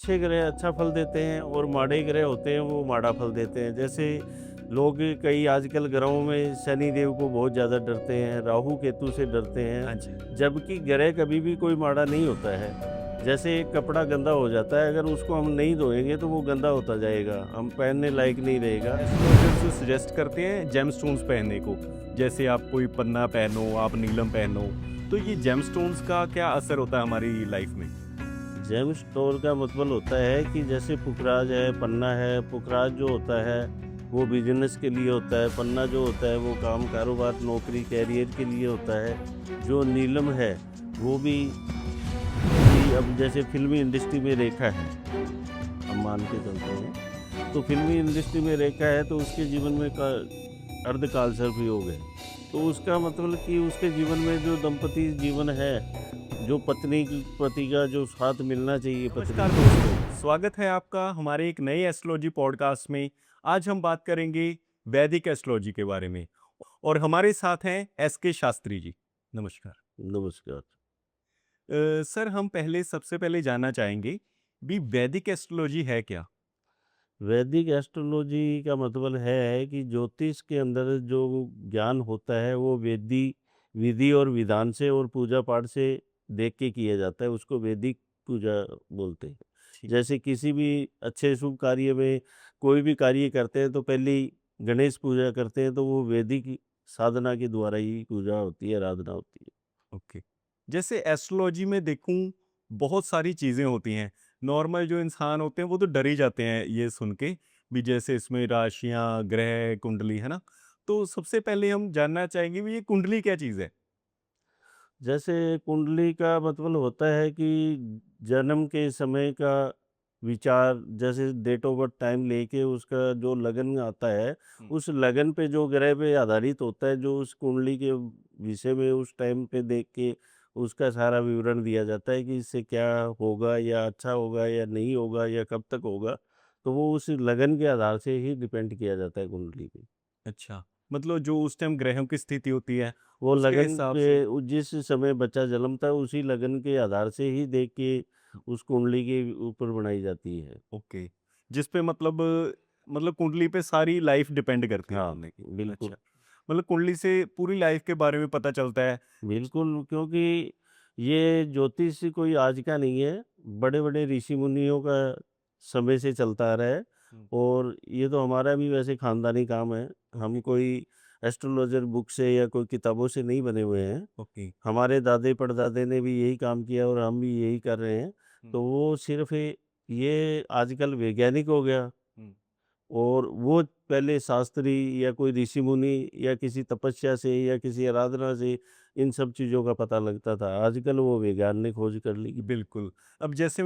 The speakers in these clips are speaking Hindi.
अच्छे ग्रह अच्छा फल देते हैं और माड़े ग्रह होते हैं वो माड़ा फल देते हैं। जैसे लोग कई आजकल ग्रहों में शनि देव को बहुत ज़्यादा डरते हैं, राहु केतु से डरते हाँ जी। हैं, जबकि ग्रह कभी भी कोई माड़ा नहीं होता है। जैसे एक कपड़ा गंदा हो जाता है, अगर उसको हम नहीं धोएँगे तो वो गंदा होता जाएगा, हम पहनने लायक नहीं रहेगा। एस्ट्रोलॉजर्स जो सजेस्ट करते हैं जेमस्टोन्स पहनने को, जैसे आप कोई पन्ना पहनो, आप नीलम पहनो, तो ये जेमस्टोन्स का क्या असर होता है हमारी लाइफ में? जेम स्टोर का मतलब होता है कि जैसे पुखराज है, पन्ना है, पुखराज जो होता है वो बिजनेस के लिए होता है, पन्ना जो होता है वो काम कारोबार नौकरी कैरियर के लिए होता है। जो नीलम है वो भी अब जैसे फिल्मी इंडस्ट्री में रेखा है, हम मान के चलते हैं, तो फिल्मी इंडस्ट्री में रेखा है तो उसके जीवन में अर्धकाल सर्प योग है। तो उसका मतलब कि उसके जीवन में जो दंपति जीवन है, जो पत्नी की पति का जो साथ मिलना चाहिए पत्नी नमस्कार को। दोस्तों, स्वागत है आपका हमारे एक नए एस्ट्रोलॉजी पॉडकास्ट में। आज हम बात करेंगे वैदिक एस्ट्रोलॉजी के बारे में और हमारे साथ हैं एस के शास्त्री जी। नमस्कार। नमस्कार। सर हम पहले सबसे पहले जानना चाहेंगे भी वैदिक एस्ट्रोलॉजी है क्या? वैदिक एस्ट्रोलॉजी का मतलब है कि ज्योतिष के अंदर जो ज्ञान होता है वो वेदी विधि और विधान से और पूजा पाठ से देख के किया जाता है, उसको वैदिक पूजा बोलते हैं। ठीक। जैसे किसी भी अच्छे शुभ कार्य में कोई भी कार्य करते हैं तो पहले ही गणेश पूजा करते हैं, तो वो वैदिक साधना के द्वारा ही पूजा होती है, आराधना होती है। ओके। जैसे एस्ट्रोलॉजी में देखूं बहुत सारी चीज़ें होती हैं। नॉर्मल जो इंसान होते हैं वो तो डर ही जाते हैं ये सुन के भी, जैसे इसमें राशियां, ग्रह, कुंडली, है ना? तो सबसे पहले हम जानना चाहेंगे भी ये कुंडली क्या चीज़ है? जैसे कुंडली का मतलब होता है कि जन्म के समय का विचार, जैसे डेट ऑफ बर्थ टाइम लेके उसका जो लगन आता है, हम्म। उस लगन पे जो ग्रह पे आधारित होता है, जो उस कुंडली के विषय में उस टाइम पे देख के उसका सारा विवरण दिया जाता है कि इससे क्या होगा या अच्छा होगा या नहीं होगा या कब तक होगा। तो वो उस लगन के आधार से ही डिपेंड किया जाता है कुंडली पे। अच्छा, मतलब जो उस टाइम ग्रहों की स्थिति होती है वो उसके लगन हिसाब पे से। जिस समय बच्चा जन्मता है उसी लगन के आधार से ही देख के उस कुंडली के ऊपर बनाई जाती है। ओके। जिस पे मतलब कुंडली पे सारी लाइफ डिपेंड करती है हाँ, बंदे की। बिल्कुल, अच्छा, मतलब कुंडली से पूरी लाइफ के बारे में पता चलता है। बिल्कुल, क्योंकि ये ज्योतिष कोई आज का नहीं है, बड़े-बड़े ऋषि-मुनियों का समय से चलता आ रहा है हम्म। और ये तो हमारा भी वैसे ख़ानदानी काम है। हम ओके। कोई एस्ट्रोलॉजर बुक से या कोई किताबों से नहीं बने हुए हैं। ओके। हमारे दादे-परदादे ने भी यही काम किया और हम भी यही कर रहे हैं। हम्म। तो वो सिर्फ़ ये आजकल वैज्ञानिक हो गया हम्म। और वो पहले शास्त्री या कोई ऋषि-मुनि या किसी तपस्या से या किसी आराधना से इन सब चीज़ों का पता लगता था। आजकल वो विज्ञान ने खोज कर ली। बिल्कुल। अब जैसे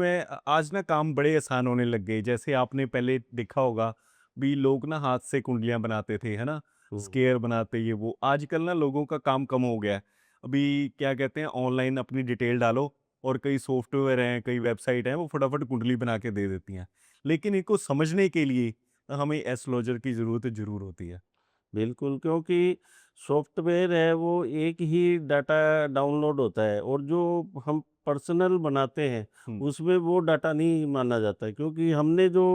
आज ना काम बड़े आसान होने लग गए। जैसे आपने पहले देखा होगा भी लोग ना हाथ से कुंडलियाँ बनाते थे, है ना? हुँ। स्क्वायर बनाते ये वो। आजकल ना लोगों का काम कम हो गया है। अभी क्या कहते हैं, ऑनलाइन अपनी डिटेल डालो और कई सॉफ्टवेयर हैं, कई वेबसाइट हैं, वो फटाफट कुंडली बना के दे देती हैं। लेकिन इनको समझने के लिए हमें एस्ट्रोलॉजर की ज़रूरत ज़रूर होती है। बिल्कुल, क्योंकि सॉफ्टवेयर है वो एक ही डाटा डाउनलोड होता है और जो हम पर्सनल बनाते हैं, हुँ। उसमें वो डाटा नहीं माना जाता है, क्योंकि हमने जो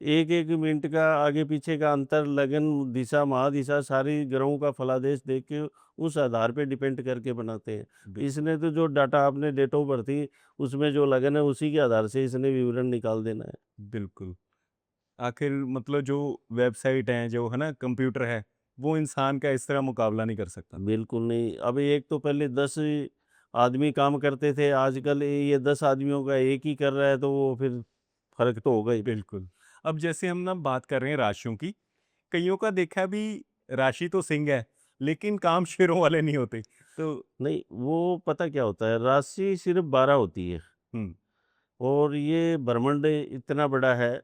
1-1 मिनट का आगे-पीछे का अंतर, लगन, दिशा, महादिशा सारी ग्रहों का फलादेश देख के उस आधार पे डिपेंड करके बनाते हैं। बिल्कुल। इसने तो जो डाटा आपने डेट ऑफ बर्थ थी, उसमें जो लगन है उसी के आधार से इसने विवरण निकाल देना है। बिल्कुल। आखिर मतलब जो वेबसाइट हैं, जो है ना कंप्यूटर है, वो इंसान का इस तरह मुकाबला नहीं कर सकता। बिल्कुल नहीं। अब एक तो पहले 10 आदमी काम करते थे, आजकल ये 10 आदमियों का एक ही कर रहा है, तो वो फिर फ़र्क तो होगा ही। बिल्कुल। अब जैसे हम ना बात कर रहे हैं राशियों की, कइयों का देखा भी राशि तो सिंह है, लेकिन काम शेरों वाले नहीं होते। तो नहीं, वो पता क्या होता है, राशि सिर्फ़ 12 होती है हुँ। और ये ब्रह्मांड इतना बड़ा है,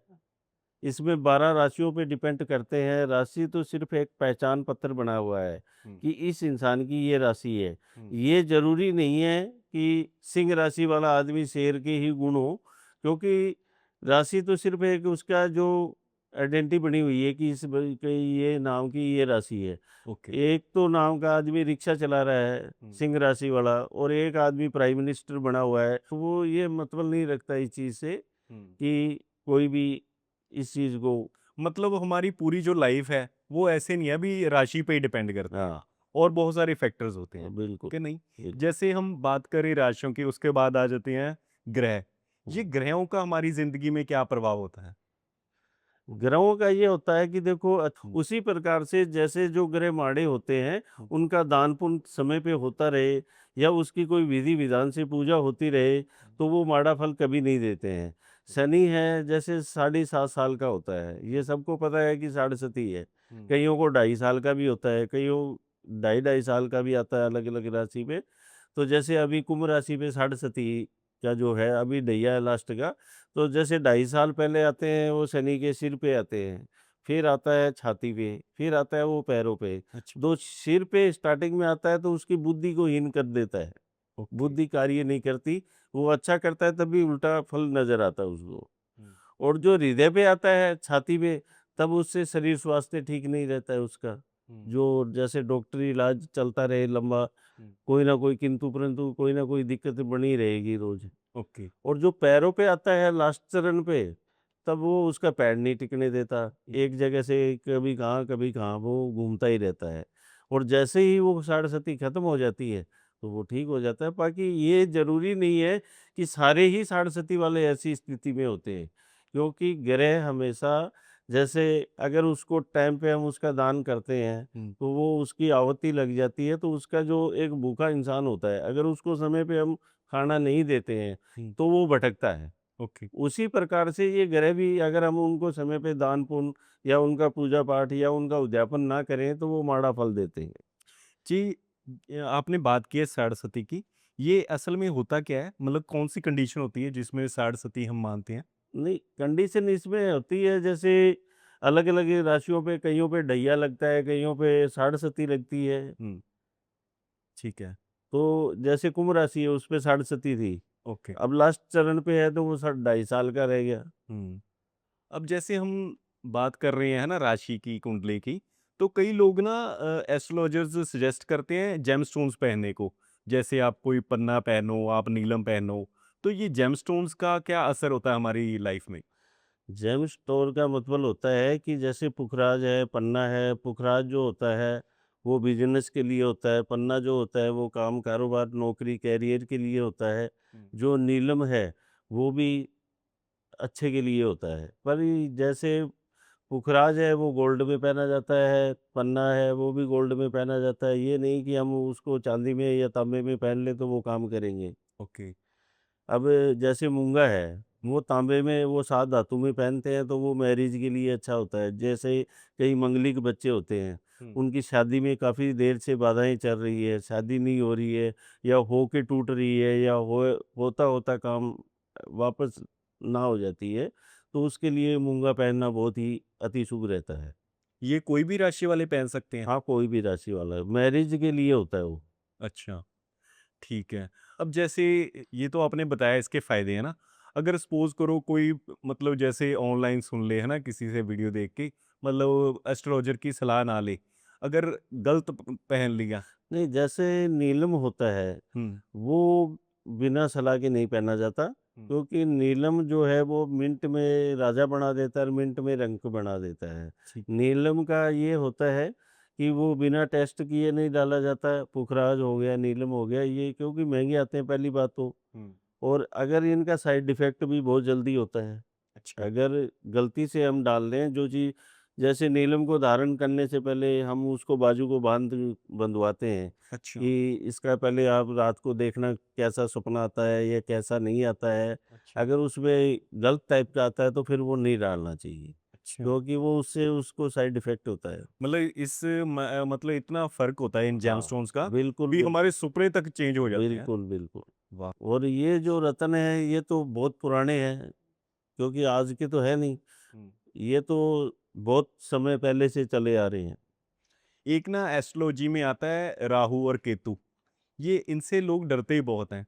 इसमें 12 राशियों पे डिपेंड करते हैं। राशि तो सिर्फ़ एक पहचान पत्र बना हुआ है हुँ। कि इस इंसान की ये राशि है। हुँ। ये ज़रूरी नहीं है कि सिंह राशि वाला आदमी शेर के ही गुण हो, क्योंकि राशि तो सिर्फ़ एक उसका जो आइडेंटिटी बनी हुई है कि इस ब के ये नाम की ये राशि है। ओके। एक तो नाम का आदमी रिक्शा चला रहा है, हुँ। सिंह राशि वाला, और एक आदमी प्राइम मिनिस्टर बना हुआ है। तो वो ये मतलब नहीं रखता इस चीज़ से कि कोई भी इस चीज़ को। मतलब हमारी पूरी जो लाइफ है वो ऐसे नहीं है अभी राशि पे ही डिपेंड करती है, हाँ, और बहुत सारे फैक्टर्स होते हैं बिल्कुल, कि नहीं। बिल्कुल। जैसे हम बात करें राशियों की, उसके बाद आ जाते हैं ग्रह। ये हुँ। ग्रहों का हमारी जिंदगी में क्या प्रभाव होता है? ग्रहों का ये होता है कि देखो हम्म, उसी प्रकार से जैसे जो ग्रह माड़े होते हैं, हम्म, उनका दान पुण्य समय पे होता रहे या उसकी कोई विधि विधान से पूजा होती रहे, तो वो माड़ा फल कभी नहीं देते हैं। शनि है जैसे 7.5 साल का होता है, ये सबको पता है कि साढ़े है। हम्म, कईयों को 2.5 साल का भी होता है, कईयों 2.5 साल का भी आता है अलग-अलग राशि पे। तो जैसे अभी कुंभ राशि पे साढ़े का जो है अभी ढैया है लास्ट का, तो जैसे 2.5 साल पहले आते हैं वो शनि के सिर पे आते हैं, फिर आता है छाती पे, फिर आता है वो पैरों पे। अच्छा। दो सिर पे स्टार्टिंग में आता है तो उसकी बुद्धि को हीन कर देता है, ओके। बुद्धि कार्य नहीं करती, वो अच्छा करता है तब भी उल्टा फल नज़र आता है उसको। हम्म, और जो हृदय पे आता है छाती पे, तब उससे शरीर स्वास्थ्य ठीक नहीं रहता है उसका। हम्म, जो जैसे डॉक्टरी इलाज चलता रहे लंबा, हम्म, कोई ना कोई किंतु परंतु कोई ना कोई दिक्कत बनी रहेगी रोज़। ओके। और जो पैरों पे आता है लास्ट चरण पे, तब वो उसका पैर नहीं टिकने देता। हम्म, एक जगह से कभी कहाँ वो घूमता ही रहता है। और जैसे ही वो साढ़े खत्म हो जाती है, तो वो ठीक हो जाता है। बाकी ये ज़रूरी नहीं है कि सारे ही साढ़े वाले ऐसी स्थिति में होते हैं। क्योंकि ग्रह हमेशा जैसे अगर उसको टाइम पे हम उसका दान करते हैं, हम्म, तो वो उसकी आहुति लग जाती है, तो उसका जो एक भूखा इंसान होता है, अगर उसको समय पे हम खाना नहीं देते हैं, हम्म, तो वो भटकता है। ओके। उसी प्रकार से ये ग्रह भी अगर हम उनको समय पे दान पुण्य या उनका पूजा पाठ या उनका उद्यापन ना करें तो वो माड़ा फल देते हैं। जी। आपने बात की है सरस्वती की। ये असल में होता क्या है? मतलब कौन-सी कंडीशन होती है जिसमें सरस्वती हम मानते हैं? नहीं, कंडीशन इसमें होती है जैसे अलग-अलग राशियों पे कइयों पे ढैया लगता है, कइयों पे साढ़े लगती है। हुँ, ठीक है, तो जैसे कुंभ राशि है उसपे साढ़े थी, ओके। अब लास्ट चरण पे है तो वो 2.5 साल का रह गया। हुँ। अब जैसे हम बात कर रहे हैं ना राशि की, कुंडली की, तो कई लोग ना एस्ट्रोलॉजर्स सजेस्ट करते हैं जेमस्टोन्स पहनने को। जैसे आप कोई पन्ना पहनो, आप नीलम पहनो। तो ये जेमस्टोन्स का क्या असर होता है हमारी लाइफ में? जेम स्टोर का मतलब होता है कि जैसे पुखराज है, पन्ना है, पुखराज जो होता है वो बिज़नेस के लिए होता है, पन्ना जो होता है वो काम कारोबार, नौकरी, करियर के लिए होता है। हुँ, जो नीलम है वो भी अच्छे के लिए होता है। पर ये जैसे पुखराज है वो गोल्ड में पहना जाता है, पन्ना है वो भी गोल्ड में पहना जाता है। ये नहीं कि हम उसको चाँदी में या तांबे में पहन लें तो वो काम करेंगे। ओके। अब जैसे मूँगा है, हुँ, वो तांबे में वो 7 धातु में पहनते हैं तो वो मैरिज के लिए अच्छा होता है। जैसे कई मंगलिक बच्चे होते हैं, हुँ, उनकी शादी में काफ़ी देर से बाधाएँ चल रही है, शादी नहीं हो रही है या हो के टूट रही है या होता-होता काम वापस ना हो जाती है, तो उसके लिए मूँगा पहनना बहुत ही अति शुभ रहता है। ये कोई भी राशि वाले पहन सकते हैं? हाँ, कोई भी राशि वाला, मैरिज के लिए होता है वो। अच्छा। ठीक है। अब जैसे ये तो आपने बताया इसके फ़ायदे हैं ना? अगर सपोज़ करो कोई मतलब जैसे ऑनलाइन सुन ले, है ना? किसी से वीडियो देख के, मतलब एस्ट्रोलॉजर की सलाह ना ले, अगर गलत पहन लिया। नहीं, जैसे नीलम होता है, हुँ, वो बिना सलाह के नहीं पहना जाता, हुँ, क्योंकि नीलम जो है वो मिंट में राजा बना देता है और मिंट में रंक बना देता है। ठीक। नीलम का ये होता है कि वो बिना टेस्ट किए नहीं डाला जाता है, पुखराज हो गया, नीलम हो गया, ये क्योंकि महँगे आते हैं पहली बात तो। हुँ, और अगर इनका साइड इफ़ेक्ट भी बहुत जल्दी होता है। अच्छा। अगर गलती से हम डाल दें जो चीज़, जैसे नीलम को धारण करने से पहले हम उसको बाजू को बंधवाते हैं अच्छा, कि इसका पहले आप रात को देखना कैसा सपना आता है या कैसा नहीं आता है। अच्छा, अगर उसमें गलत टाइप का आता है तो फिर वो नहीं डालना चाहिए, अच्छा। क्योंकि वो उससे उसको साइड इफ़ेक्ट होता है। मतलब मतलब इतना फ़र्क होता है इन हाँ, जेमस्टोन्स का, बिल्कुल, भी हमारे बिल्कुल। सपने तक चेंज हो जाते हैं। बिल्कुल, बिल्कुल। वाह! और ये जो रत्न है ये तो बहुत पुराने हैं, क्योंकि आज के तो है नहीं। हुँ। ये तो बहुत समय पहले से चले आ रहे हैं। एक ना एस्ट्रोलॉजी में आता है राहु और केतु। ये इनसे लोग डरते ही बहुत हैं।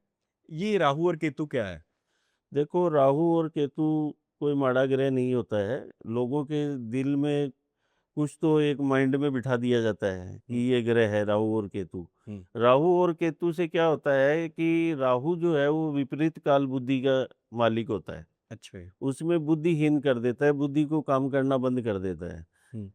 ये राहु और केतु क्या है? देखो, राहु और केतु कोई माड़ा ग्रह नहीं होता है। लोगों के दिल में कुछ तो एक माइंड में बिठा दिया जाता है कि हुँ, ये ग्रह है राहु और केतु। हुँ, राहु और केतु से क्या होता है कि राहु जो है वो विपरीत काल बुद्धि का मालिक होता है। अच्छा है। उसमें बुद्धिहीन कर देता है, बुद्धि को काम करना बंद कर देता है हुँ,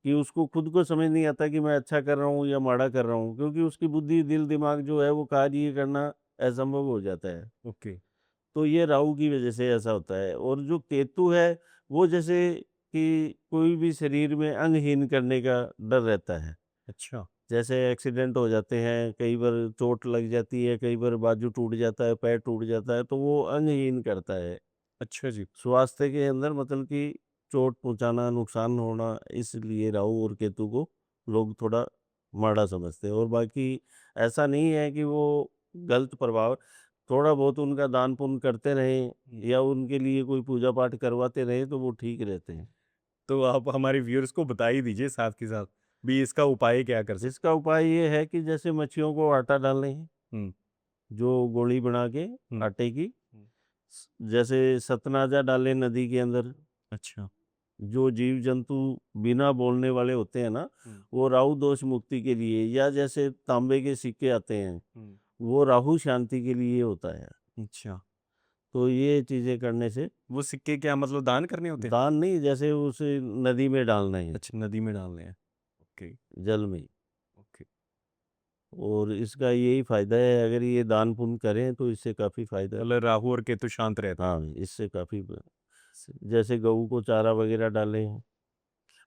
कि उसको खुद को समझ नहीं आता कि मैं अच्छा कर रहा हूँ या माड़ा कर रहा हूँ, क्योंकि उसकी बुद्धि, दिल, दिमाग जो है वो कार्य करना असंभव हो जाता है। ओके। तो ये राहु की वजह से ऐसा होता है। और जो केतु है, वो जैसे कि कोई भी शरीर में अंगहीन करने का डर रहता है। अच्छा, जैसे एक्सीडेंट हो जाते हैं, कई बार चोट लग जाती है, कई बार बाजू टूट जाता है, पैर टूट जाता है, तो वो अंगहीन करता है। अच्छा जी। स्वास्थ्य के अंदर मतलब कि चोट पहुँचाना, नुकसान होना, इसलिए राहु और केतु को लोग थोड़ा माड़ा समझते हैं। और बाकी ऐसा नहीं है कि वो गलत प्रभाव, थोड़ा बहुत उनका दान पुण्य करते रहें हुँ। या उनके लिए कोई पूजा पाठ करवाते रहें तो वो ठीक रहते हैं। तो आप हमारे व्यूअर्स को बता ही दीजिए साथ के साथ, भी इसका उपाय क्या कर सकते इसका उपाय ये है कि जैसे मच्छियों को आटा डालें, हुँ, जो गोली बना के हुँ, आटे की, हुँ। जैसे सतनाजा डालें नदी के अंदर। अच्छा। जो जीव जंतु बिना बोलने वाले होते हैं ना, हुँ, वो राहु दोष मुक्ति के लिए, या जैसे तांबे के सिक्के आते हैं, हुँ। वो राहु शांति के लिए होता है। अच्छा, तो ये चीजें करने से, वो सिक्के क्या मतलब दान करने होते हैं? दान नहीं, जैसे उसे नदी में डालना है, अच्छा, नदी में डालने हैं। ओके, जल में। ओके। और इसका यही फायदा है, अगर ये दान पुण्य करें तो इससे काफी फायदा है। मतलब राहु और केतु शांत रहते हैं। हाँ, इससे काफी जैसे गऊ को चारा वगैरह डालें।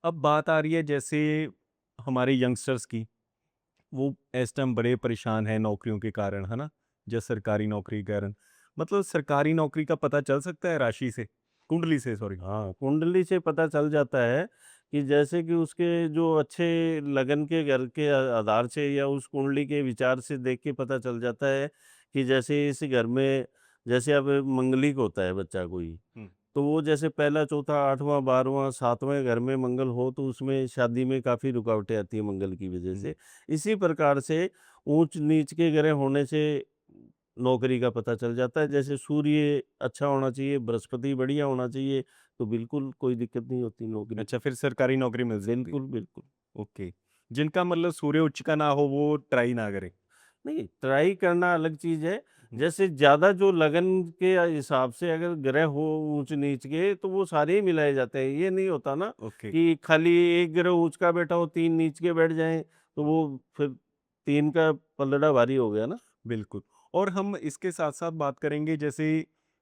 अब बात आ रही है जैसे हमारे यंगस्टर्स की, वो इस टाइम बड़े परेशान हैं नौकरियों के कारण, है ना? या सरकारी नौकरी के कारण। मतलब सरकारी नौकरी का पता चल सकता है राशि से? कुंडली से सॉरी। हाँ, कुंडली से पता चल जाता है कि जैसे कि उसके जो अच्छे लगन के घर के आधार से, या उस कुंडली के विचार से देख के पता चल जाता है कि जैसे इस घर में, जैसे अब मंगलिक होता है बच्चा कोई, हुँ, तो वो जैसे पहला, चौथा, आठवां, 12वां, 7वें घर में मंगल हो तो उसमें शादी में काफ़ी रुकावटें आती हैं मंगल की वजह हुँ। से। इसी प्रकार से ऊंच नीच के ग्रह होने से नौकरी का पता चल जाता है। जैसे सूर्य अच्छा होना चाहिए, बृहस्पति बढ़िया होना चाहिए, तो बिल्कुल कोई दिक्कत नहीं होती नौकरी अच्छा, की। फिर सरकारी नौकरी मिल सकती है। बिल्कुल, बिल्कुल। ओके। जिनका मतलब सूर्य उच्च का ना हो वो ट्राई ना करें। नहीं, ट्राई करना अलग चीज़ है। हुँ, जैसे ज़्यादा जो लगन के हिसाब से अगर ग्रह हो ऊँच-नीच के, तो वो सारे ही मिलाए जाते हैं। ये नहीं होता ना ओके। कि खाली एक ग्रह ऊँच का बैठा हो, 3 नीच के बैठ जाएँ, तो वो फिर 3 का पलड़ा भारी हो गया ना। बिल्कुल। और हम इसके साथ-साथ बात करेंगे जैसे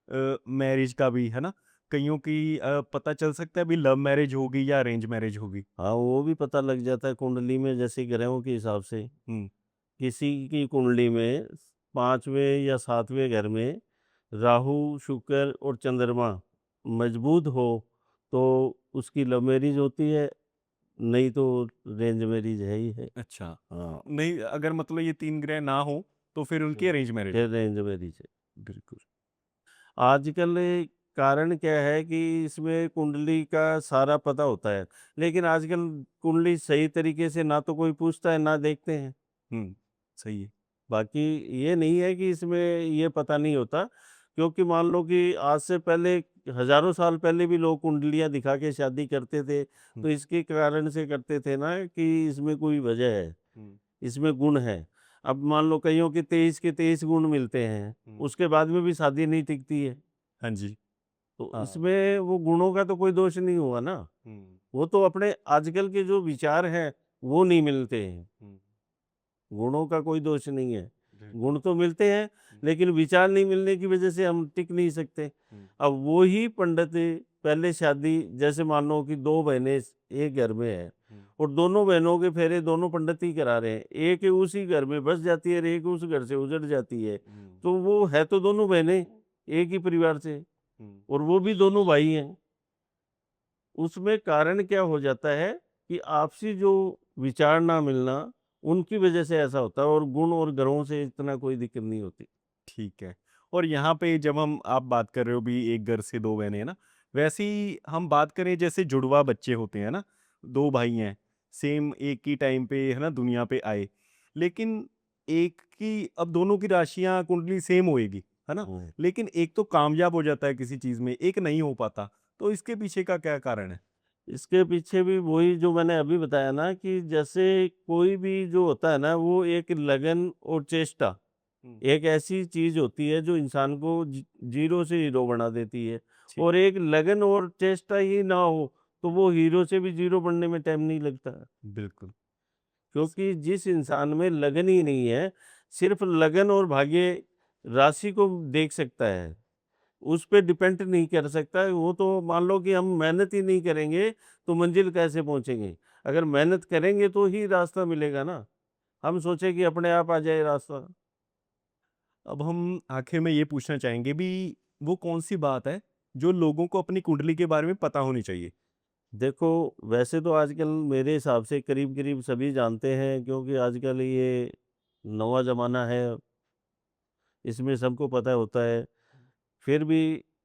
मैरिज का भी, है ना? कइयों की पता चल सकता है अभी लव मैरिज होगी या अरेंज मैरिज होगी। हाँ, वो भी पता लग जाता है कुंडली में, जैसे ग्रहों के हिसाब से। हुँ, किसी की कुंडली में 5वें या 7वें घर में राहु, शुक्र और चंद्रमा मजबूत हो, तो उसकी लव मैरिज होती है, नहीं तो अरेंज मैरिज है ही है। अच्छा। हाँ, नहीं अगर मतलब ये 3 ग्रह ना हो तो फिर उनकी अरेंज मैरिज फिर हो। अरेंज मैरिज है। बिल्कुल। आजकल कारण क्या है कि इसमें कुंडली का सारा पता होता है, लेकिन आजकल कुंडली सही तरीके से ना तो कोई पूछता है, ना देखते हैं। हुँ, सही है। बाकी ये नहीं है कि इसमें ये पता नहीं होता, क्योंकि मान लो कि आज से पहले, हज़ारों साल पहले भी लोग कुंडलियाँ दिखा के शादी करते थे, हुँ, तो इसके कारण से करते थे ना कि इसमें कोई वजह है, हुँ, इसमें गुण है। अब मान लो कईयों के 23 के 23 गुण मिलते हैं, हुँ। उसके बाद में भी शादी नहीं टिकती है। हाँ जी। तो हाँ। इसमें वो गुणों का तो कोई दोष नहीं हुआ ना, हुँ, वो तो अपने आजकल के जो विचार हैं, वो नहीं मिलते हैं। हुँ। गुणों का कोई दोष नहीं है। बिल्कुल। गुण तो मिलते हैं, हुँ, लेकिन विचार नहीं मिलने की वजह से हम टिक नहीं सकते। हुँ, अब वो ही पंडित पहले शादी, जैसे मान लो कि 2 बहनें एक घर में हैं, हुँ, और दोनों बहनों के फेरे दोनों पंडित ही करा रहे हैं। एक उसी घर में बस जाती है और एक उस घर से उजड़ जाती है। हुँ, तो वो है तो दोनों बहनें एक ही परिवार से, हुँ। और वो भी दोनों भाई हैं। उसमें कारण क्या हो जाता है कि आपसी जो विचार ना मिलना, उनकी वजह से ऐसा होता है, और गुण और ग्रहों से इतना कोई दिक्कत नहीं होती। ठीक है। और यहाँ पे जब हम आप बात कर रहे हो भी एक घर से 2 बहनें, है ना? वैसे ही हम बात करें जैसे जुड़वा बच्चे होते हैं ना, 2 भाई हैं, सेम एक ही टाइम पे है ना दुनिया पे आए। लेकिन एक की अब दोनों की राशियाँ कुंडली सेम होएगी, है ना? हम्म। लेकिन एक तो कामयाब हो जाता है किसी चीज़ में, एक नहीं हो पाता। तो इसके पीछे का क्या कारण है? इसके पीछे भी वही जो मैंने अभी बताया ना, कि जैसे कोई भी जो होता है ना, वो एक लगन और चेष्टा, हुँ, एक ऐसी चीज होती है जो इंसान को जीरो से हीरो बना देती है। ठीक। और एक लगन और चेष्टा ही ना हो, तो वो हीरो से भी ज़ीरो बनने में टाइम नहीं लगता। बिल्कुल। क्योंकि जिस इंसान में लगन ही नहीं है, सिर्फ़ लगन और भाग्य राशि को देख सकता है, उस पे डिपेंड नहीं कर सकता है। वो तो मान लो कि हम मेहनत ही नहीं करेंगे, तो मंज़िल कैसे पहुँचेंगे? अगर मेहनत करेंगे तो ही रास्ता मिलेगा ना। हम सोचे कि अपने आप आ जाए रास्ता। अब हम आखिर में ये पूछना चाहेंगे भी वो कौन-सी बात है जो लोगों को अपनी कुंडली के बारे में पता होनी चाहिए? देखो, वैसे तो आजकल मेरे हिसाब से करीब-करीब सभी जानते हैं, क्योंकि आजकल ये नवा ज़माना है, इसमें सबको पता होता है। फिर भी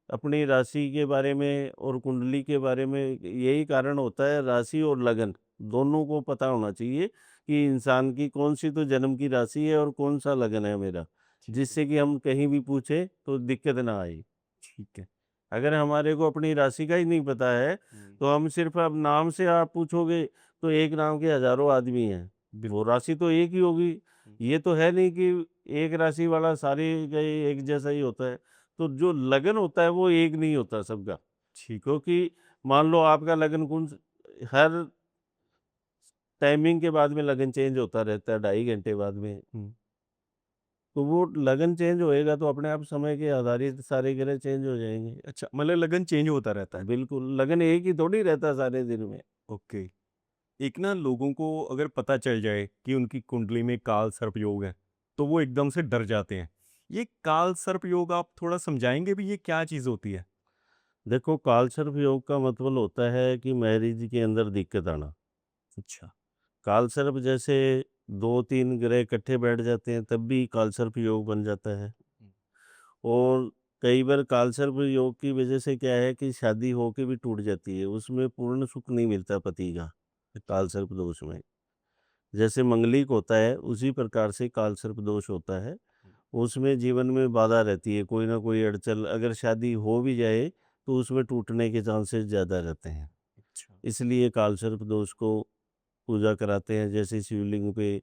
अपनी राशि के बारे में और कुंडली के बारे में यही कारण होता है, राशि और लगन दोनों को पता होना चाहिए कि इंसान की कौन-सी तो जन्म की राशि है और कौन-सा लगन है मेरा, ठीक है। जिससे कि हम कहीं भी पूछें तो दिक्कत ना आए। ठीक है। अगर हमारे को अपनी राशि का ही नहीं पता है, हुँ। तो हम सिर्फ़ अब नाम से आप पूछोगे, तो एक नाम के हज़ारों आदमी हैं। वो बिल्कुल। राशि तो एक ही होगी। हुँ। ये तो है नहीं कि एक राशि वाला सारे का एक जैसा ही होता है। तो जो लगन होता है, वो एक नहीं होता सबका। ठीक। क्योंकि मान लो आपका लगन कुंज हर टाइमिंग के बाद में लगन चेंज होता रहता है, ढाई घंटे बाद में। हुँ। तो वो लगन चेंज होएगा तो अपने आप समय के आधारित सारे ग्रह चेंज हो जाएँगे। अच्छा, मतलब लगन चेंज होता रहता है। बिल्कुल, लगन एक ही थोड़ी रहता सारे दिन में। ओके। एक ना लोगों को अगर पता चल जाए कि उनकी कुंडली में काल सर्प योग है, तो वो एकदम से डर जाते हैं। ये काल सर्प योग आप थोड़ा समझाएँगे भी ये क्या चीज़ होती है? देखो, कालसर्प योग का मतलब होता है कि मैरिज के अंदर दिक्कत आना। अच्छा। कालसर्प जैसे 2-3 ग्रह इकट्ठे बैठ जाते हैं, तब भी कालसर्प योग बन जाता है। हुँ। और कई बार कालसर्प योग की वजह से क्या है कि शादी होके भी टूट जाती है, उसमें पूर्ण सुख नहीं मिलता पति का, अच्छा। कालसर्प दोष में। जैसे मंगलिक होता है, उसी प्रकार से कालसर्प दोष होता है। हुँ। उसमें जीवन में बाधा रहती है, कोई ना कोई अड़चन, अगर शादी हो भी जाए, तो उसमें टूटने के चांसेस ज़्यादा रहते हैं। अच्छा। इसलिए कालसर्प दोष को पूजा कराते हैं, जैसे शिवलिंग पे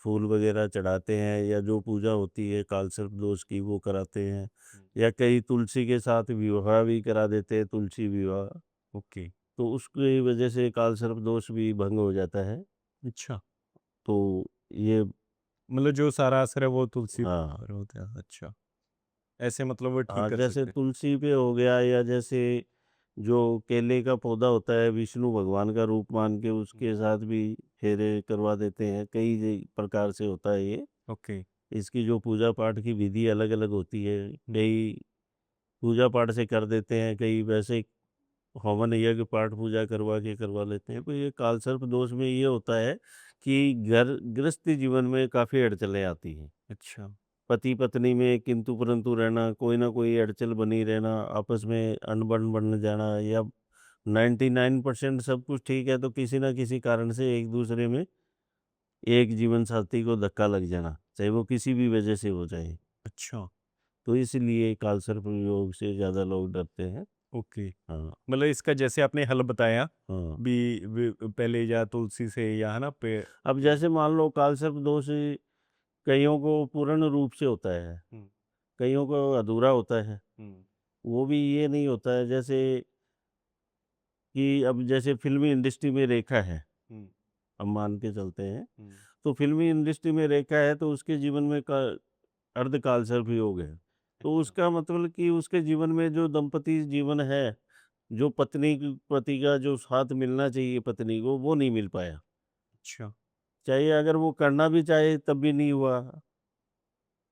फूल वगैरह चढ़ाते हैं, या जो पूजा होती है कालसर्प दोष की वो कराते हैं, हुँ। या कई तुलसी के साथ विवाह भी करा देते हैं, तुलसी विवाह। ओके। तो उसकी वजह से कालसर्प दोष भी भंग हो जाता है। अच्छा, तो ये मतलब जो सारा असर है वो तुलसी हाँ, पर होता है। अच्छा, ऐसे मतलब वो ठीक हाँ, कर जैसे सकते हैं। तुलसी पे हो गया, या जैसे जो केले का पौधा होता है, विष्णु भगवान का रूप मान के हुँ। उसके साथ भी फेरे करवा देते हैं, कई प्रकार से होता है ये। ओके। इसकी जो पूजा पाठ की विधि अलग-अलग होती है, हुँ। कई पूजा पाठ से कर देते हैं, कई वैसे हवन यज्ञ पाठ पूजा करवा के करवा लेते हैं। तो ये कालसर्प दोष में ये होता है कि घर गृहस्थी जीवन में काफ़ी अड़चनें आती हैं। अच्छा। पति-पत्नी में किंतु-परंतु रहना, कोई ना कोई अड़चन बनी रहना, आपस में अनबन बन जाना, या 99% सब कुछ ठीक है, तो किसी न किसी कारण से एक-दूसरे में एक जीवन साथी को धक्का लग जाना, चाहे वो किसी भी वजह से हो जाए। अच्छा। तो इसलिए कालसर्प योग से ज़्यादा लोग डरते हैं। ओके। हाँ, मतलब इसका जैसे आपने हल बताया हाँ। भी पहले या तुलसी से या है ना पे अब जैसे मान लो कालसर्प दोष कइयों को पूर्ण रूप से होता है, हुँ। कइयों को अधूरा होता है। हुँ। वो भी ये नहीं होता है जैसे कि अब जैसे फ़िल्मी इंडस्ट्री में रेखा है, हुँ। हम मान के चलते हैं, हुँ। तो फ़िल्मी इंडस्ट्री में रेखा है तो उसके जीवन में का अर्धकालसर्प योग है। तो अच्छा। उसका मतलब कि उसके जीवन में जो दंपति जीवन है, जो पति का जो साथ मिलना चाहिए पत्नी को, वो नहीं मिल पाया। अच्छा। चाहे अगर वो करना भी चाहे तब भी नहीं हुआ।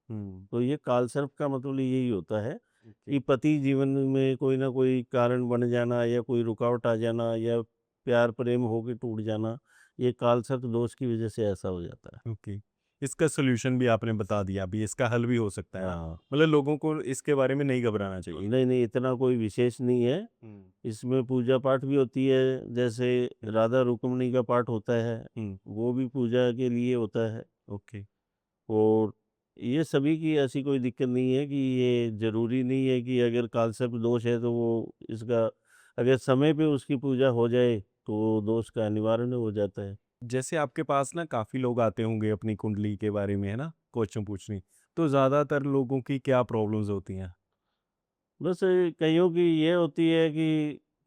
हुँ। तो ये कालसर्प का मतलब यही होता है ओके। कि पति जीवन में कोई ना कोई कारण बन जाना, या कोई रुकावट आ जाना, या प्यार प्रेम होके टूट जाना, ये कालसर्प दोष की वजह से ऐसा हो जाता है। ओके। इसका सॉल्यूशन भी आपने बता दिया, अभी इसका हल भी हो सकता है ना? हाँ, मतलब लोगों को इसके बारे में नहीं घबराना चाहिए। नहीं, नहीं, इतना कोई विशेष नहीं है। हुँ। इसमें पूजा पाठ भी होती है, जैसे राधा रुक्मिणी का पाठ होता है, हुँ। वो भी पूजा के लिए होता है। ओके। और ये सभी की ऐसी कोई दिक्कत नहीं है कि ये ज़रूरी नहीं है कि अगर कालसर्प दोष है तो वो इसका अगर समय पे उसकी पूजा हो जाए तो वो दोष का निवारण हो जाता है। जैसे आपके पास ना काफ़ी लोग आते होंगे अपनी कुंडली के बारे में, है ना? क्वेश्चन पूछने, तो ज़्यादातर लोगों की क्या प्रॉब्लम्स होती हैं? बस कईयों की ये होती है कि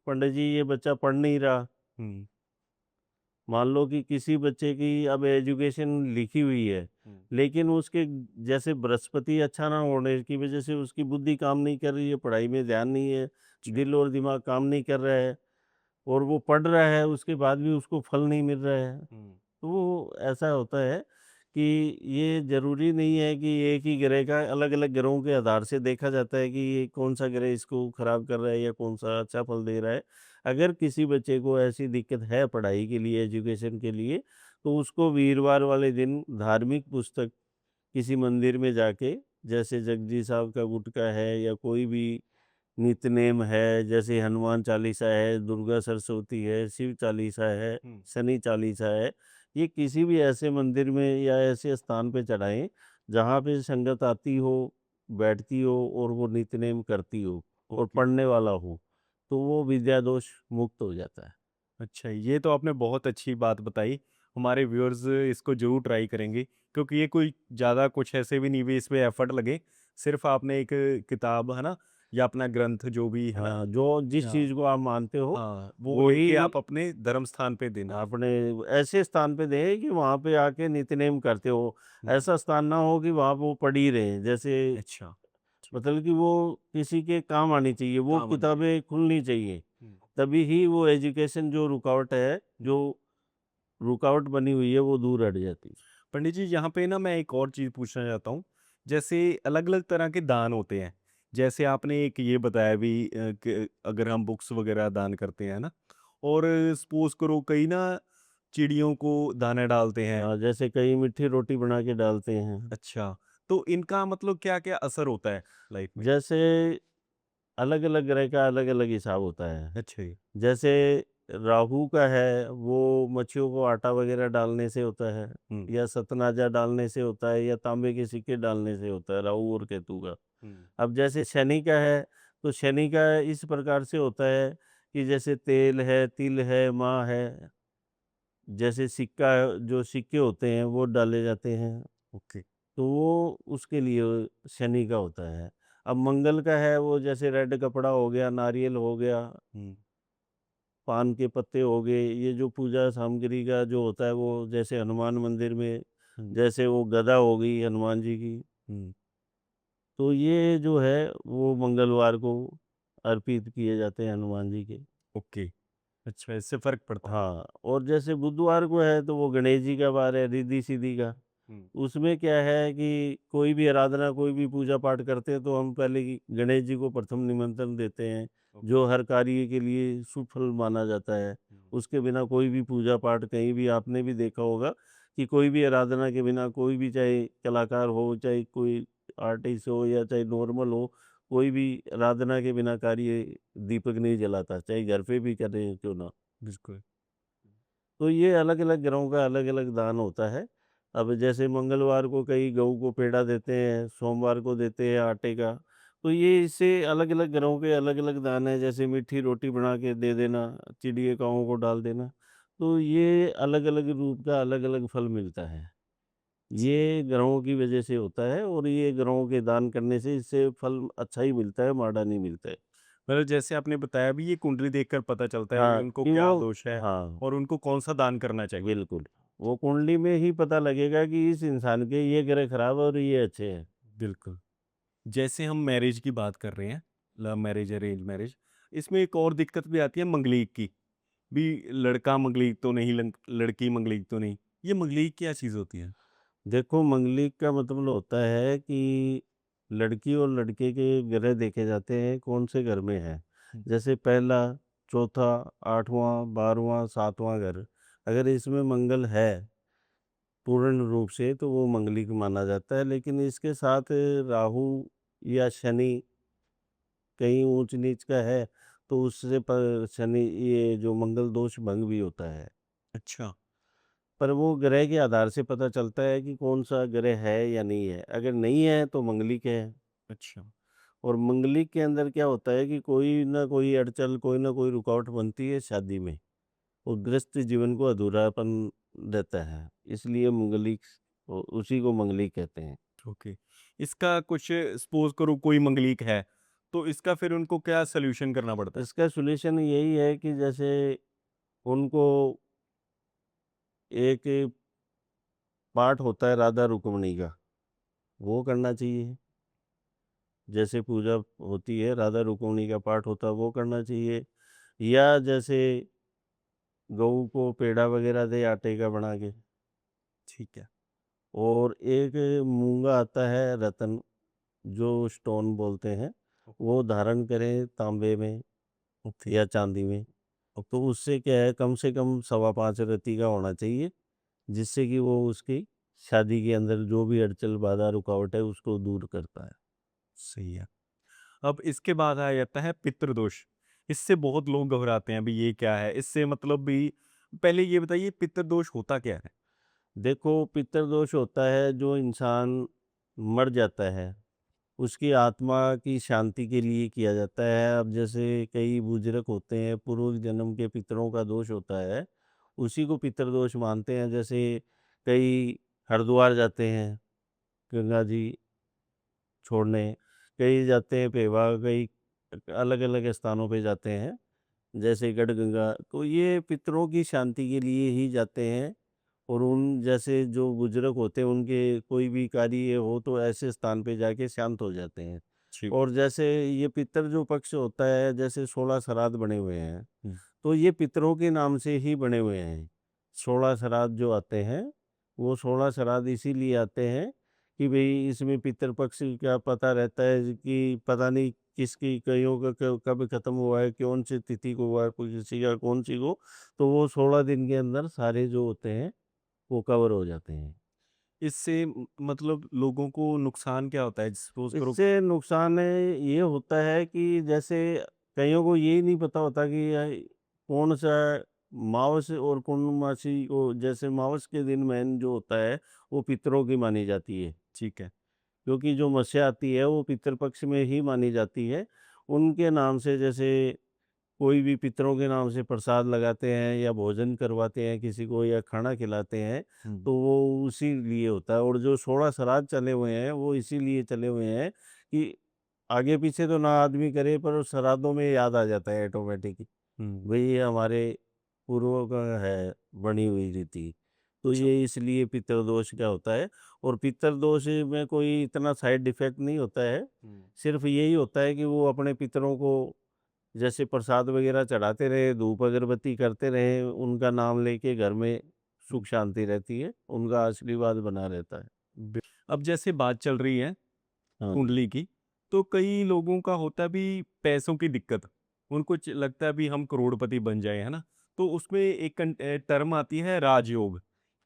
पंडित जी ये बच्चा पढ़ नहीं रहा। हुँ, मान लो कि किसी बच्चे की अब एजुकेशन लिखी हुई है, हुँ, लेकिन उसके जैसे बृहस्पति अच्छा ना होने की वजह से उसकी बुद्धि काम नहीं कर रही है, पढ़ाई में ध्यान नहीं है, अच्छा। दिल और दिमाग काम नहीं कर रहा है, और वो पढ़ रहा है उसके बाद भी उसको फल नहीं मिल रहा है। हुँ, तो वो ऐसा होता है कि ये ज़रूरी नहीं है कि एक ही ग्रह का, अलग-अलग ग्रहों के आधार से देखा जाता है कि ये कौन-सा ग्रह इसको खराब कर रहा है या कौन-सा अच्छा फल दे रहा है। अगर किसी बच्चे को ऐसी दिक्कत है पढ़ाई के लिए, एजुकेशन के लिए, तो उसको वीरवार वाले दिन धार्मिक पुस्तक किसी मंदिर में जाके, जैसे जगजी साहब का गुटका है या कोई भी नित्यनेम है, जैसे हनुमान चालीसा है, दुर्गा सरस्वती है, शिव चालीसा है, हुँ, शनि चालीसा है, ये किसी भी ऐसे मंदिर में या ऐसे स्थान पे चढ़ाएँ, जहाँ पे संगत आती हो, बैठती हो और वो नित्यनेम करती हो और ओके। पढ़ने वाला हो, तो वो विद्या दोष मुक्त हो जाता है। अच्छा, ये तो आपने बहुत अच्छी बात बताई। हमारे व्यूअर्स इसको ज़रूर ट्राई करेंगे क्योंकि ये कोई ज़्यादा कुछ ऐसे भी नहीं भी इसमें एफर्ट लगे। सिर्फ़ आपने एक किताब, है ना? या अपना ग्रंथ जो भी है ना? हाँ, जो जिस हाँ, चीज़ को आप मानते हो, हाँ, वो लेके वही आप अपने धर्म स्थान पे देना। आपने ऐसे स्थान पे दें कि वहाँ पे आके नित्य-नेम करते हो। हुँ, ऐसा स्थान ना हो कि वहाँ पे वो पड़ी ही रहें। जैसे अच्छा, ठीक, मतलब कि वो किसी के काम आनी चाहिए, वो काम आनी चाहिए। किताबें खुलनी चाहिए। हुँ, तभी ही वो एजुकेशन जो रुकावट है, हुँ। जो रुकावट बनी हुई है, वो दूर हट जाती है। पंडित जी, यहाँ पे ना मैं एक और चीज़ पूछना चाहता हूँ। जैसे अलग-अलग तरह के दान होते हैं। जैसे आपने एक ये बताया भी कि अगर हम बुक्स वग़ैरह दान करते हैं ना, और सपोज़ करो कई ना चिड़ियों को दाना डालते हैं। जैसे कई मीठी रोटी बना के डालते हैं। अच्छा, तो इनका मतलब क्या-क्या असर होता है लाइफ़ में? जैसे अलग-अलग ग्रह का अलग-अलग हिसाब होता है। अच्छा जी। जैसे राहु का है, वो मच्छियों को आटा वगैरह डालने से होता है, हुँ, या सतनाजा डालने से होता है, या तांबे के सिक्के डालने से होता है, राहु और केतु का। हुँ, अब जैसे शनि का है, तो शनि का इस प्रकार से होता है कि जैसे तेल है, तिल है, माँ है, जैसे सिक्का, जो सिक्के होते हैं वो डाले जाते हैं, ओके। तो वो उसके लिए शनि का होता है। अब मंगल का है, वो जैसे रेड कपड़ा हो गया, नारियल हो गया, हुँ, पान के पत्ते हो गए, ये जो पूजा सामग्री का जो होता है, वो जैसे हनुमान मंदिर में हुँ, जैसे वो गदा हो गई हनुमान जी की, हुँ, तो ये जो है वो मंगलवार को अर्पित किए जाते हैं हनुमान जी के। ओके। अच्छा, इससे फ़र्क पड़ता है। हाँ, और जैसे बुधवार को है तो वो गणेश जी का वार है, रिद्धि-सिद्धि का। हुँ, उसमें क्या है कि कोई भी आराधना, कोई भी पूजा पाठ करते हैं तो हम पहले ही गणेश जी को प्रथम निमंत्रण देते हैं, ओके। जो हर कार्य के लिए सुफल माना जाता है। हुँ, उसके बिना कोई भी पूजा पाठ, कहीं भी आपने भी देखा होगा कि कोई भी आराधना के बिना, कोई भी चाहे कलाकार हो, चाहे कोई आर्टिस्ट हो या चाहे नॉर्मल हो, कोई भी आराधना के बिना कार्य दीपक नहीं जलाता, चाहे घर पे भी करें क्यों ना। बिल्कुल। तो ये अलग-अलग ग्रहों का अलग-अलग दान होता है। अब जैसे मंगलवार को कई गऊ को पेड़ा देते हैं, सोमवार को देते हैं आटे का। तो ये इससे अलग-अलग ग्रहों के अलग-अलग दान हैं, जैसे मीठी रोटी बना के दे देना, चिड़िए काऊ को डाल देना। तो ये अलग-अलग रूप का अलग-अलग फल मिलता है। ये ग्रहों की वजह से होता है, और ये ग्रहों के दान करने से इससे फल अच्छा ही मिलता है, माड़ा नहीं मिलता है। मतलब जैसे आपने बताया भी ये कुंडली देखकर पता चलता है कि हाँ, उनको कि क्या वो दोष है हाँ। और उनको कौन-सा दान करना चाहिए। बिल्कुल, वो कुंडली में ही पता लगेगा कि इस इंसान के ये ग्रह खराब है और ये अच्छे हैं। बिल्कुल। जैसे हम मैरिज की बात कर रहे हैं, लव मैरिज, अरेंज मैरिज, इसमें एक और दिक्कत भी आती है मंगलीक की, भी लड़का मंगलीक तो नहीं, लड़की मंगलीक तो नहीं। ये मंगलीक क्या चीज़ होती है? देखो, मंगलिक का मतलब होता है कि लड़की और लड़के के ग्रह देखे जाते हैं कौन से घर में है। हुँ, जैसे पहला, चौथा, 8वाँ, 12वाँ, 7वाँ घर, अगर इसमें मंगल है पूर्ण रूप से, तो वो मंगलिक माना जाता है। लेकिन इसके साथ राहु या शनि कहीं ऊंच-नीच का है, तो उससे पर शनि, ये जो मंगल दोष भंग भी होता है। अच्छा, पर वो ग्रह के आधार से पता चलता है कि कौन-सा ग्रह है या नहीं है। अगर नहीं है तो मंगलिक है, अच्छा, और मंगलिक के अंदर क्या होता है कि कोई ना कोई अड़चन, कोई ना कोई रुकावट बनती है शादी में, और गृहस्थ जीवन को अधूरापन रहता है। इसलिए मंगलिक, उसी को मंगलिक कहते हैं। ओके। इसका कुछ सपोज़ करो कोई मंगलीक है, तो इसका फिर उनको क्या सॉल्यूशन करना पड़ता है? इसका सॉल्यूशन यही है कि जैसे उनको एक पाठ होता है राधा रुक्मिणी का, वो करना चाहिए। जैसे पूजा होती है, राधा रुक्मिणी का पाठ होता है, वो करना चाहिए। या जैसे गऊ को पेड़ा वगैरह दे आटे का बना के। ठीक है। और एक मूंगा आता है रतन, जो स्टोन बोलते हैं, वो धारण करें तांबे में ओके, या चांदी में। तो उससे क्या है, कम से कम 5.25 रत्ती का होना चाहिए, जिससे कि वो उसकी शादी के अंदर जो भी अड़चन बाधा रुकावट है उसको दूर करता है। सही है। अब इसके बाद आ जाता है पितृदोष। इससे बहुत लोग घबराते हैं, अभी ये क्या है? इससे मतलब भी पहले ये बताइए पितृदोष होता क्या है? देखो, पितृदोष होता है जो इंसान मर जाता है, उसकी आत्मा की शांति के लिए किया जाता है। अब जैसे कई बुजुर्ग होते हैं, पूर्व जन्म के पितरों का दोष होता है, उसी को पितृदोष मानते हैं। जैसे कई हरिद्वार जाते हैं गंगा जी छोड़ने, कई जाते हैं पेवा, कई अलग अलग स्थानों पे जाते हैं, जैसे गढ़गंगा। तो ये पितरों की शांति के लिए ही जाते हैं। और उन जैसे जो बुजुर्ग होते हैं, उनके कोई भी कार्य हो तो ऐसे स्थान पे जाके शांत हो जाते हैं। जी। और जैसे ये पितर जो पक्ष होता है, जैसे 16 श्राद्ध बने हुए हैं, हुँ, तो ये पितरों के नाम से ही बने हुए हैं। 16 श्राद्ध जो आते हैं, वो 16 श्राद्ध इसीलिए आते हैं कि भई इसमें पितर पक्ष का पता रहता है कि पता नहीं किसकी कईयों का कब खत्म हुआ है, कौन सी तिथि को हुआ है, कोई किसी का कौन सी को। तो वो 16 दिन के अंदर सारे जो होते हैं, वो कवर हो जाते हैं। इससे मतलब लोगों को नुकसान क्या होता है? सपोज़ करो। इससे नुकसान ये होता है कि जैसे कईयों को ये नहीं पता होता कि कौन सा मावस और पूर्णमासी को, जैसे मावस के दिन मैन जो होता है वो पितरों की मानी जाती है, ठीक है। क्योंकि जो मस्या आती है वो पितृ पक्ष में ही मानी जाती है। उनके नाम से जैसे कोई भी पितरों के नाम से प्रसाद लगाते हैं या भोजन करवाते हैं किसी को या खाना खिलाते हैं, हुँ, तो वो उसी लिए होता है। और जो 16 श्राद्ध चले हुए हैं वो इसीलिए चले हुए हैं कि आगे पीछे तो ना आदमी करे, पर श्राद्धों में याद आ जाता है ऑटोमेटिक, हुँ, भाई ये हमारे पूर्वों का है बनी हुई रीति। तो अच्छा। ये इसलिए पितृदोष का होता है। और पितृदोष में कोई इतना साइड इफेक्ट नहीं होता है, हुँ, सिर्फ यही होता है कि वो अपने पितरों को जैसे प्रसाद वगैरह चढ़ाते रहे, धूप अगरबत्ती करते रहे, उनका नाम लेके घर में हुँ, सुख शांति रहती है, उनका आशीर्वाद बना रहता है। बि अब जैसे बात चल रही है हाँ जी। कुंडली की, तो कई लोगों का होता है भी पैसों की दिक्कत। उनको लगता है भी हम करोड़पति बन जाए, है ना? तो उसमें एक टर्म आती है राजयोग।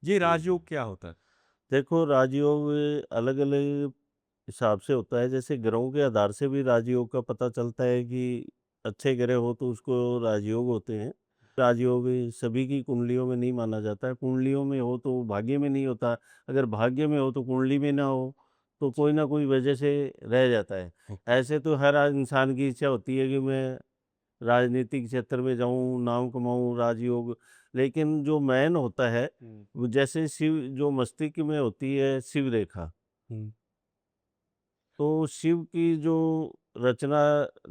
ये जी। राजयोग क्या होता है? देखो, राजयोग अलग-अलग हिसाब से होता है। जैसे ग्रहों के आधार से भी राजयोग का पता चलता है कि अच्छे ग्रह हो तो उसको राजयोग होते हैं। राजयोग सभी की कुंडलियों में नहीं माना जाता है। कुंडलियों में हो तो भाग्य में नहीं होता। अगर भाग्य में हो तो कुंडली में ना हो, तो कोई ना कोई वजह से रह जाता है। ओके। ऐसे तो हर इंसान की इच्छा होती है कि मैं राजनीतिक क्षेत्र में जाऊँ, नाम कमाऊँ, राजयोग। लेकिन जो मेन होता है, हुँ, वो जैसे शिव जो मस्तिष्क में होती है शिव रेखा, हुँ, तो शिव की जो रचना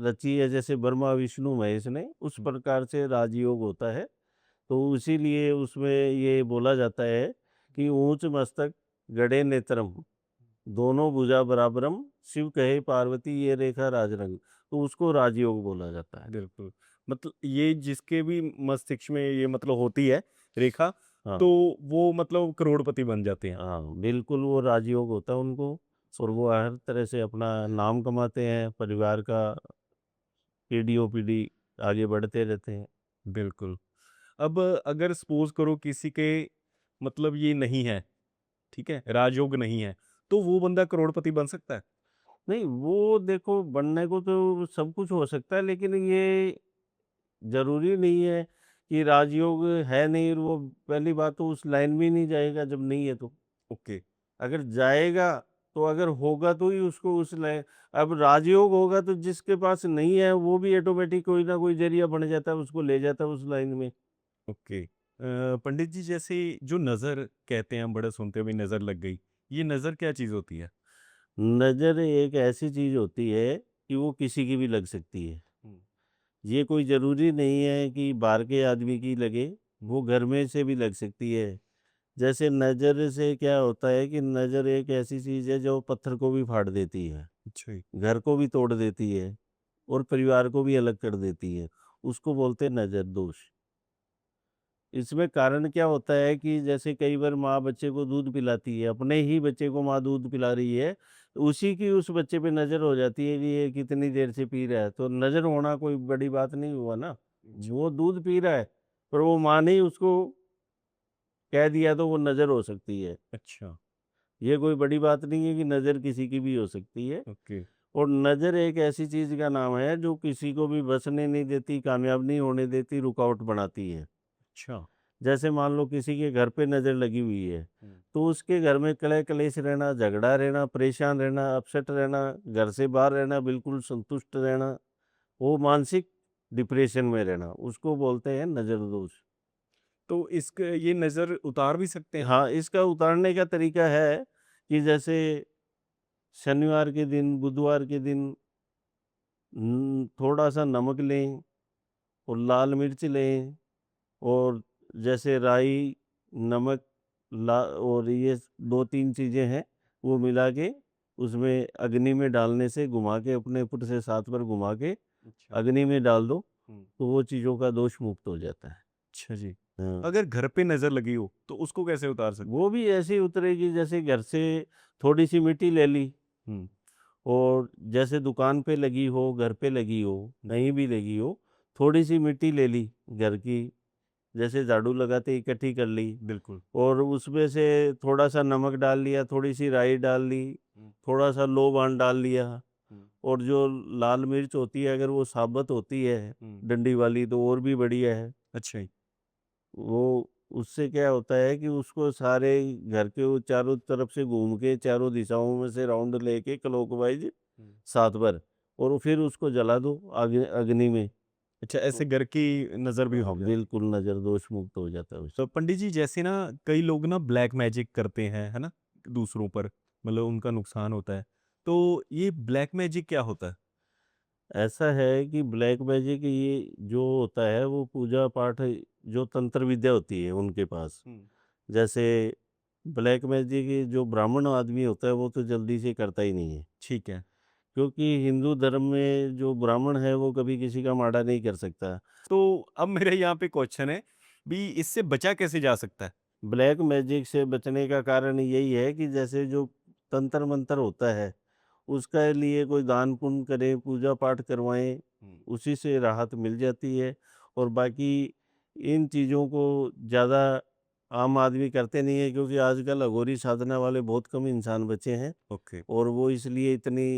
रची है जैसे ब्रह्मा, विष्णु, महेश ने, उस हुँ, प्रकार से राजयोग होता है। तो इसीलिए उसमें ये बोला जाता है कि ऊंच मस्तक गड़े नेत्रम, दोनों भुजा बराबरम, शिव कहे पार्वती ये रेखा राजरंग। तो उसको राजयोग बोला जाता है। बिल्कुल। मतलब ये जिसके भी मस्तिष्क में ये मतलब होती है रेखा, हाँ। तो वो मतलब करोड़पति बन जाते हैं। हाँ, बिल्कुल वो राजयोग होता है उनको। और वो हर तरह से अपना नाम कमाते हैं, परिवार का पीढ़ियों-पीढ़ी आगे बढ़ते रहते हैं। बिल्कुल। अब अगर सपोज़ करो किसी के मतलब ये नहीं है, ठीक है? राजयोग नहीं है, तो वो बंदा करोड़पति बन सकता है? नहीं, वो देखो बनने को तो सब कुछ हो सकता है, लेकिन ये ज़रूरी नहीं है कि राजयोग है नहीं, और वो पहली बात तो उस लाइन में ही नहीं जाएगा जब नहीं है तो। ओके। अगर जाएगा तो अगर होगा तो ही उसको उस लाइन। अब राजयोग होगा तो जिसके पास नहीं है वो भी ऑटोमेटिक कोई ना कोई ज़रिया बन जाता है, उसको ले जाता है उस लाइन में। ओके। पंडित जी जैसे जो नज़र कहते हैं हम बड़े सुनते हैं भी नज़र लग गई, ये नज़र क्या चीज़ होती है? नज़र एक ऐसी चीज़ होती है कि वो किसी की भी लग सकती है। हुँ, ये कोई ज़रूरी नहीं है कि बाहर के आदमी की लगे, वो घर में से भी लग सकती है। जैसे नज़र से क्या होता है कि नज़र एक ऐसी चीज़ है जो पत्थर को भी फाड़ देती है, अच्छा जी। घर को भी तोड़ देती है और परिवार को भी अलग कर देती है। उसको बोलते हैं नज़र दोष। इसमें कारण क्या होता है कि जैसे कई बार माँ बच्चे को दूध पिलाती है, अपने ही बच्चे को माँ दूध पिला रही है, तो उसी की उस बच्चे पे नज़र हो जाती है कि ये कितनी देर से पी रहा है, तो नज़र होना कोई बड़ी बात नहीं हुआ ना। अच्छा, वो दूध पी रहा है, पर वो माँ ने ही उसको कह दिया तो वो नज़र हो सकती है। अच्छा, ये कोई बड़ी बात नहीं है कि नज़र किसी की भी हो सकती है। ओके, और नज़र एक ऐसी चीज़ का नाम है जो किसी को भी बसने नहीं देती, कामयाब नहीं होने देती, रुकावट बनाती है। अच्छा। जैसे मान लो किसी के घर पे नज़र लगी हुई है, हुँ, तो उसके घर में कलेश रहना, झगड़ा रहना, परेशान रहना, अपसेट रहना, घर से बाहर रहना, बिल्कुल संतुष्ट रहना, वो मानसिक डिप्रेशन में रहना, उसको बोलते हैं नज़र दोष। तो ये नज़र उतार भी सकते हैं? हाँ, इसका उतारने का तरीका है कि जैसे शनिवार के दिन, बुधवार के दिन थोड़ा-सा नमक लें और लाल मिर्च लें और जैसे राई, नमक ला और ये 2-3 चीज़ें हैं, वो मिला के उसमें अग्नि में डालने से घुमा के अपने ऊपर से 7 बार घुमा के अच्छा, अग्नि में डाल दो, हुँ, तो वो चीज़ों का दोष मुक्त हो जाता है। अच्छा जी। हाँ, अगर घर पे नज़र लगी हो, तो उसको कैसे उतार सकते वो भी ऐसे ही उतरेगी जैसे घर से थोड़ी-सी मिट्टी ले ली हैं? हुँ, और जैसे दुकान पे लगी हो, घर पे लगी हो, हुँ, कहीं भी लगी हो, थोड़ी-सी मिट्टी ले ली घर की, जैसे झाड़ू लगाते इकट्ठी कर ली बिल्कुल। और उसमें से थोड़ा-सा नमक डाल लिया, थोड़ी-सी राई डाल ली, हुँ, थोड़ा-सा लोबान डाल लिया हुँ, और जो लाल मिर्च होती है अगर वो साबुत होती है, हुँ, डंडी वाली तो और भी बढ़िया है। अच्छा जी। वो उससे क्या होता है कि उसको सारे घर के वो चारों तरफ से घूम के चारों दिशाओं में से राउंड लेके क्लॉकवाइज़ हुँ, 7 बार और फिर उसको जला दो अग्नि में। अच्छा तो ऐसे घर की नज़र भी हाँ, भाग जाती है। बिल्कुल नज़र दोष मुक्त हो जाता है तो उससे। पंडित जी जैसे ना कई लोग ना ब्लैक मैजिक करते हैं, है ना? दूसरों पर, मतलब उनका नुकसान होता है। तो ये ब्लैक मैजिक क्या होता है? ऐसा है कि ब्लैक मैजिक ये जो होता है वो पूजा पाठ जो तंत्र विद्या होती है उनके पास। हुँ, जैसे ब्लैक मैजिक जो ब्राह्मण आदमी होता है वो तो जल्दी से करता ही नहीं है। ठीक है। क्योंकि हिंदू धर्म में जो ब्राह्मण है वो कभी किसी का माड़ा नहीं कर सकता। तो अब मेरे यहाँ पे क्वेश्चन है, भी इससे बचा कैसे जा सकता है? ब्लैक मैजिक से बचने का कारण यही है कि जैसे जो तंत्र मंत्र होता है उसके लिए कोई दान पुण्य करें, पूजा पाठ करवाएँ, हुँ, उसी से राहत मिल जाती है और बाकी इन चीज़ों को ज़्यादा आम आदमी करते नहीं है क्योंकि आजकल अघोरी साधना वाले बहुत कम इंसान बचे हैं ओके। और वो इसलिए इतनी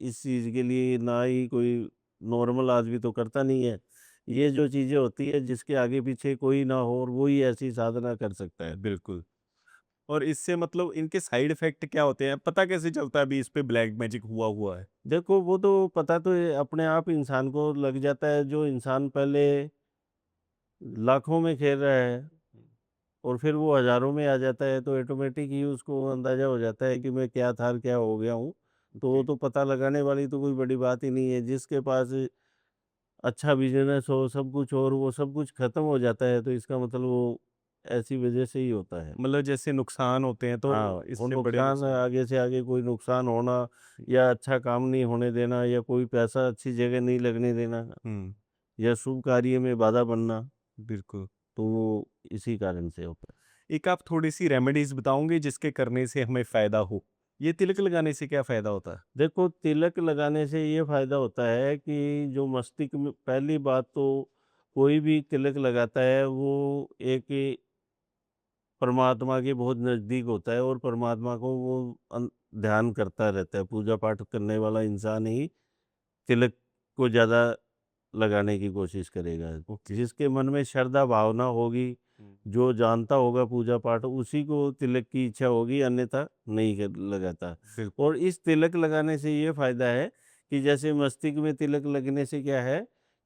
इस चीज़ के लिए ना ही कोई नॉर्मल आदमी तो करता नहीं है। ये जो चीज़ें होती है जिसके आगे पीछे कोई ना हो और वो ही ऐसी साधना कर सकता है। बिल्कुल। और इससे मतलब इनके साइड इफ़ेक्ट क्या होते हैं? पता कैसे चलता है अभी इस पे ब्लैक मैजिक हुआ हुआ है? देखो वो तो पता तो ये अपने आप इंसान को लग जाता है जो इंसान पहले लाखों में खेल रहा है हुँ, और फिर वो हज़ारों में आ जाता है तो ऑटोमेटिक ही उसको अंदाज़ा हो जाता है कि मैं क्या था और क्या हो गया हूँ। तो ओके। वो तो पता लगाने वाली तो कोई बड़ी बात ही नहीं है। जिसके पास अच्छा बिज़नेस हो, सब कुछ हो और वो सब कुछ ख़त्म हो जाता है तो इसका मतलब वो ऐसी वजह से ही होता है। मतलब जैसे नुकसान होते हैं हाँ, तो वो इससे बड़े नुकसान नुकसान आगे से आगे कोई नुकसान होना या अच्छा काम नहीं होने देना या कोई पैसा अच्छी जगह नहीं लगने देना हुँ, या शुभ कार्य में बाधा बनना, बिल्कुल। तो वो इसी कारण से होता है। एक आप थोड़ी-सी रेमेडीज़ बताओगे जिसके करने से हमें फ़ायदा हो? ये तिलक लगाने से क्या फ़ायदा होता है? देखो तिलक लगाने से ये फ़ायदा होता है कि जो मस्तिष्क में पहली बात तो कोई भी तिलक लगाता है वो एक परमात्मा के बहुत नज़दीक होता है और परमात्मा को वो ध्यान करता रहता है। पूजा पाठ करने वाला इंसान ही तिलक को ज़्यादा लगाने की कोशिश करेगा। ओके। जिसके मन में श्रद्धा भावना होगी, हुँ, जो जानता होगा पूजा पाठ उसी को तिलक की इच्छा होगी अन्यथा नहीं लगाता। बिल्कुल। और इस तिलक लगाने से ये फ़ायदा है कि जैसे मस्तिष्क में तिलक लगने से क्या है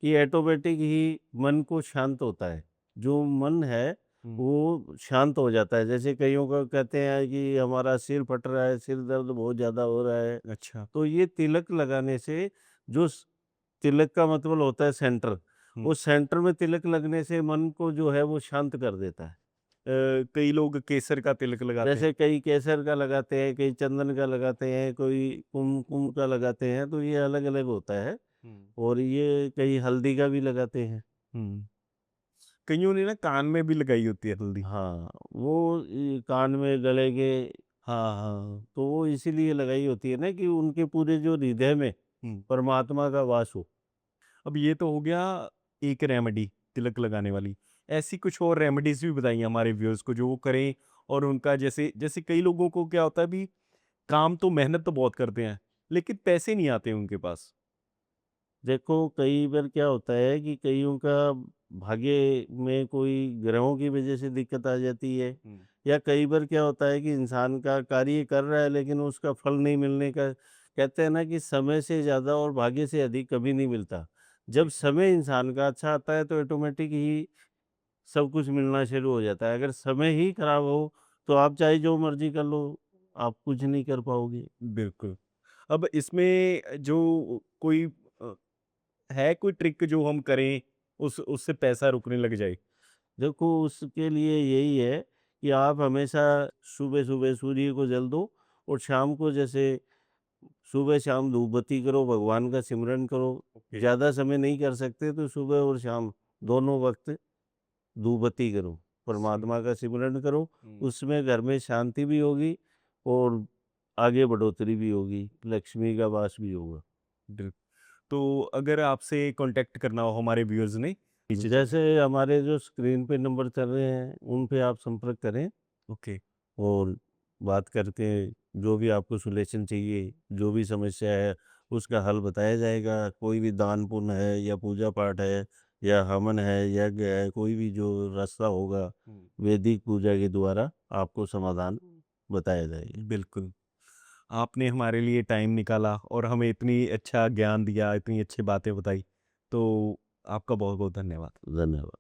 कि ऑटोमेटिक ही मन को शांत होता है। जो मन है हुँ, वो शांत हो जाता है। जैसे कइयों का कहते हैं कि हमारा सिर फट रहा है, सिर दर्द बहुत ज़्यादा हो रहा है। अच्छा। तो ये तिलक लगाने से जो तिलक का मतलब होता है सेंटर, हम्म। वो सेंटर में तिलक लगने से मन को जो है वो शांत कर देता है। कई लोग केसर का तिलक लगाते हैं। जैसे कई केसर का लगाते हैं, कई चंदन का लगाते हैं, कोई कुमकुम का लगाते हैं, तो ये अलग अलग होता है। हम्म। और ये कई हल्दी का भी लगाते हैं। हम्म। कईयों ने ना कान में भी लगाई होती है हल्दी। हाँ, वो कान में गले के, हाँ हाँ। तो वो इसीलिए लगाई होती है ना कि उनके पूरे जो हृदय में हम्म। परमात्मा का वास हो। अब ये तो हो गया एक रेमेडी तिलक लगाने वाली। ऐसी कुछ और रेमेडीज भी बताइए हमारे व्यूअर्स को जो वो करें और उनका जैसे जैसे कई लोगों को क्या होता है भी काम तो मेहनत तो बहुत करते हैं लेकिन पैसे नहीं आते उनके पास। देखो कई बार क्या होता है कि कईयों का भाग्य में कोई ग्रहों की वजह से दिक्कत आ जाती है, हम्म। या कई बार क्या होता है कि इंसान का कार्य कर रहा है लेकिन उसका फल नहीं मिलने का, कहते हैं ना कि समय से ज़्यादा और भाग्य से अधिक कभी नहीं मिलता। जब जी। समय इंसान का अच्छा आता है तो ऑटोमेटिक ही सब कुछ मिलना शुरू हो जाता है। अगर समय ही खराब हो तो आप चाहे जो मर्जी कर लो, आप कुछ नहीं कर पाओगे। बिल्कुल। अब इसमें जो कोई है कोई ट्रिक जो हम करें उस उससे पैसा रुकने लग जाए। देखो उसके लिए यही है कि आप हमेशा सुबह-सुबह सूर्य को जल दो, और शाम को जैसे सुबह शाम धूप बत्ती करो, भगवान का सिमरन करो। ओके। ज़्यादा समय नहीं कर सकते तो सुबह और शाम दोनों वक़्त धूप बत्ती करो, सिम परमात्मा का सिमरन करो। हम्म। उसमें घर में शांति भी होगी और आगे बढ़ोतरी भी होगी, लक्ष्मी का वास भी होगा। बिल- तो अगर आपसे कांटेक्ट करना हो हमारे व्यूअर्स ने नीचे चले। जैसे हमारे जो स्क्रीन पे नंबर चल रहे हैं, उन पे आप संपर्क करें ओके। और बात करके जो भी आपको सॉल्यूशन चाहिए, जो भी समस्या है, उसका हल बताया जाएगा। कोई भी दान पुण्य है या पूजा पाठ है या हवन है, यज्ञ है, कोई भी जो रास्ता होगा, हम्म। वैदिक पूजा के द्वारा आपको समाधान बताया जाएगा। बिल्कुल। आपने हमारे लिए टाइम निकाला और हमें इतनी अच्छा ज्ञान दिया, इतनी अच्छी बातें बताई। तो आपका बहुत-बहुत धन्यवाद। धन्यवाद।